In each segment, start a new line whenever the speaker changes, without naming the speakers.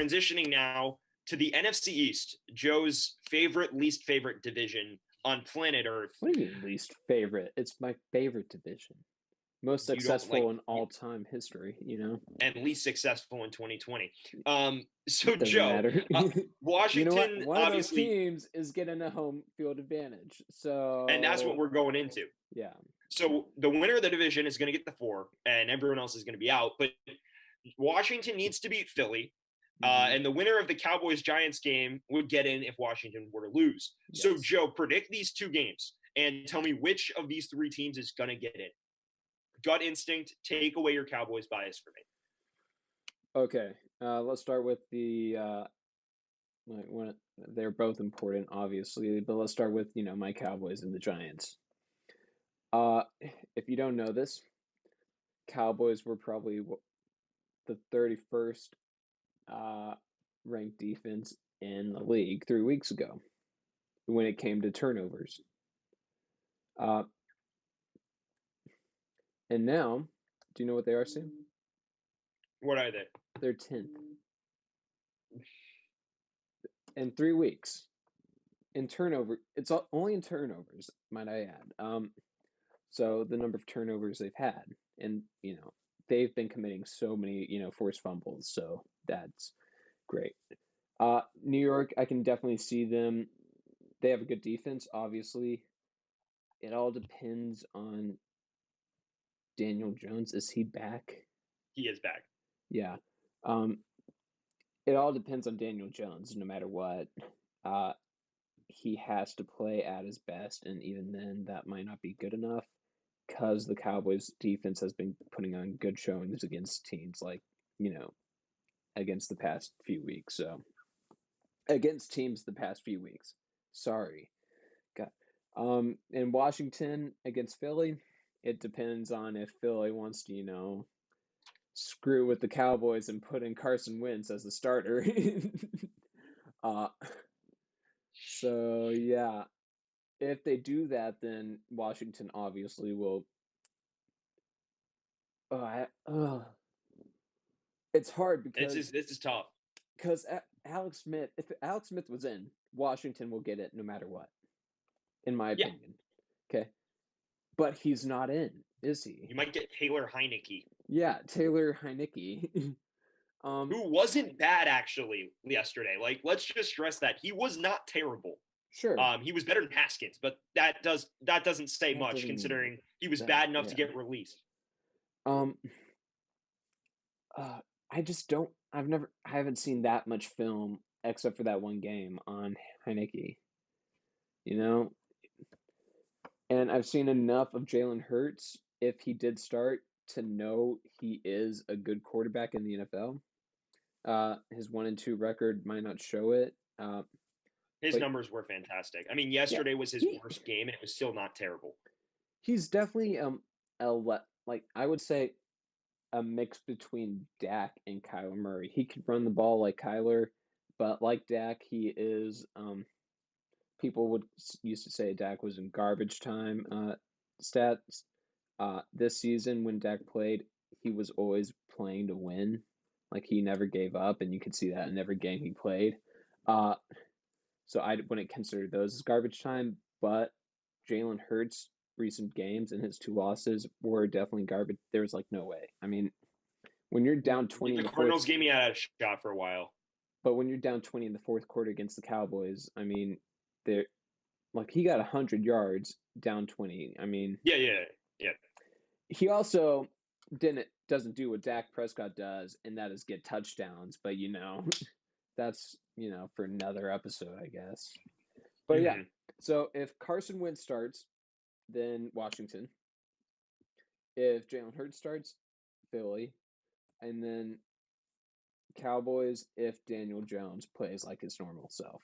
transitioning now to the NFC East, Joe's least favorite division on planet Earth.
What do you mean least favorite? It's my favorite division. Most successful in all-time history,
and least successful in 2020. So
Doesn't
Joe,
matter.
Washington,
you know what? One
obviously,
of those teams is getting a home field advantage. So,
and that's what we're going into.
Yeah.
So the winner of the division is going to get the 4, and everyone else is going to be out. But Washington needs to beat Philly. And the winner of the Cowboys-Giants game would get in if Washington were to lose. Yes. So, Joe, predict these 2 games and tell me which of these 3 teams is going to get in. Gut instinct, take away your Cowboys bias for me.
Okay, let's start with the they're both important, obviously, but let's start with, my Cowboys and the Giants. If you don't know this, Cowboys were probably the 31st ranked defense in the league 3 weeks ago when it came to turnovers. And now, do you know what they are, Sam?
What are they?
They're 10th. In 3 weeks. In turnover, it's only in turnovers, might I add. So the number of turnovers they've had, and they've been committing so many forced fumbles, so that's great. New York, I can definitely see them. They have a good defense, obviously. It all depends on Daniel Jones. Is he back?
He is back.
Yeah. It all depends on Daniel Jones, no matter what. He has to play at his best, and even then, that might not be good enough because the Cowboys' defense has been putting on good showings against teams like, against the past few weeks. So, against teams the past few weeks. Sorry. God. In Washington against Philly, it depends on if Philly wants to, screw with the Cowboys and put in Carson Wentz as the starter. So, yeah, if they do that, then Washington obviously will. It's hard because
this is tough.
Because Alex Smith, if Alex Smith was in, Washington will get it no matter what, in my opinion. Okay, but he's not in, is he?
You might get Taylor Heinicke.
Yeah, Taylor Heinicke.
Who wasn't bad actually yesterday. Like, let's just stress that he was not terrible.
Sure.
He was better than Haskins, but that doesn't say much considering he was bad enough to get released.
I just don't. I haven't seen that much film except for that one game on Heinicke. And I've seen enough of Jalen Hurts, if he did start, to know he is a good quarterback in the NFL. His 1-2 record might not show it.
His numbers were fantastic. I mean, yesterday was his worst game, and it was still not terrible.
He's definitely I would say a mix between Dak and Kyler Murray. He could run the ball like Kyler, but like Dak, he is. People used to say Dak was in garbage time stats. This season, when Dak played, he was always playing to win. Like, he never gave up, and you could see that in every game he played. So I wouldn't consider those as garbage time, but Jalen Hurts' recent games and his 2 losses were definitely garbage. There was no way. I mean, when you're down 20
the Cardinals gave me a shot for a while.
But when you're down 20 in the fourth quarter against the Cowboys, I mean, he got 100 yards down 20. I mean,
yeah.
He also doesn't do what Dak Prescott does, and that is get touchdowns. But that's for another episode, I guess. But yeah, so if Carson Wentz starts, then Washington. If Jalen Hurts starts, Philly, and then Cowboys if Daniel Jones plays like his normal self.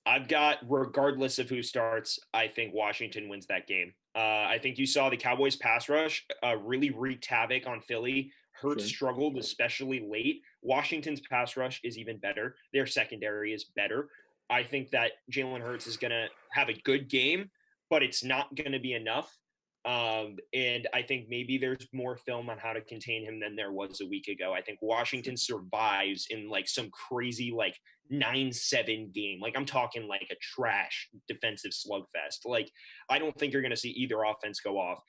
I've got, regardless of who starts, I think Washington wins that game. I think you saw the Cowboys pass rush really wreaked havoc on Philly. Hurts struggled, especially late. Washington's pass rush is even better. Their secondary is better. I think that Jalen Hurts is going to have a good game, but it's not going to be enough. And I think maybe there's more film on how to contain him than there was a week ago. I think Washington survives in like some crazy like 9-7 game. Like I'm talking like a trash defensive slugfest. Like I don't think you're going to see either offense go off.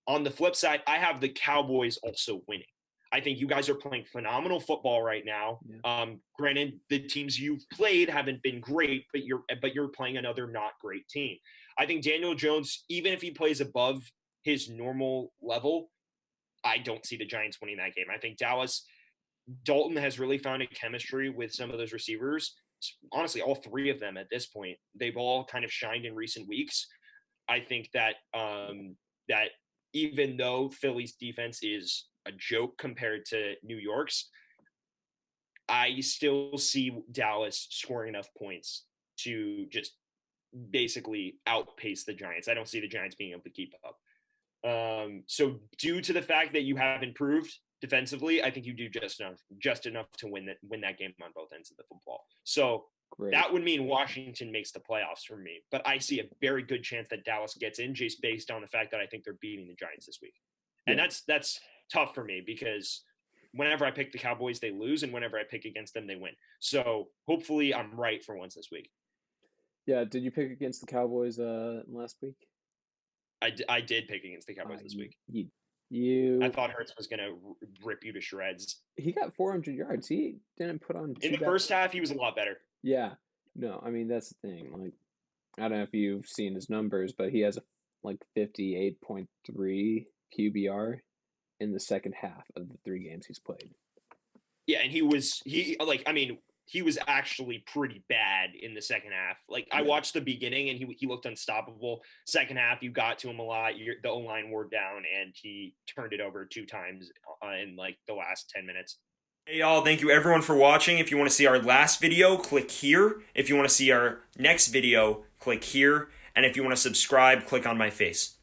On the flip side, I have the Cowboys also winning. I think you guys are playing phenomenal football right now.
Yeah.
Granted, the teams you've played haven't been great, but you're playing another not great team. I think Daniel Jones, even if he plays above his normal level, I don't see the Giants winning that game. I think Dalton has really found a chemistry with some of those receivers. Honestly, all three of them at this point, they've all kind of shined in recent weeks. I think that even though Philly's defense is a joke compared to New York's, I still see Dallas scoring enough points to just basically outpace the Giants. I don't see the Giants being able to keep up. So due to the fact that you have improved defensively, I think you do just enough to win that game on both ends of the football. So
Great.
that would mean Washington makes the playoffs for me, but I see a very good chance that Dallas gets in just based on the fact that I think they're beating the Giants this week. And that's tough for me because whenever I pick the Cowboys, they lose, and whenever I pick against them, they win. So hopefully I'm right for once this week.
Yeah, did you pick against the Cowboys last week?
I did pick against the Cowboys this week. I thought Hurts was going to rip you to shreds.
He got 400 yards. He didn't put on
in the first half. He was a lot better.
Yeah. No, I mean that's the thing. Like, I don't know if you've seen his numbers, but he has like 58.3 QBR in the second half of the 3 games he's played.
Yeah, and he was actually pretty bad in the second half. Like I watched the beginning and he looked unstoppable. Second half, you got to him a lot. The O-line wore down and he turned it over 2 times in like the last 10 minutes. Hey y'all, thank you everyone for watching. If you want to see our last video, click here. If you want to see our next video, click here. And if you want to subscribe, click on my face.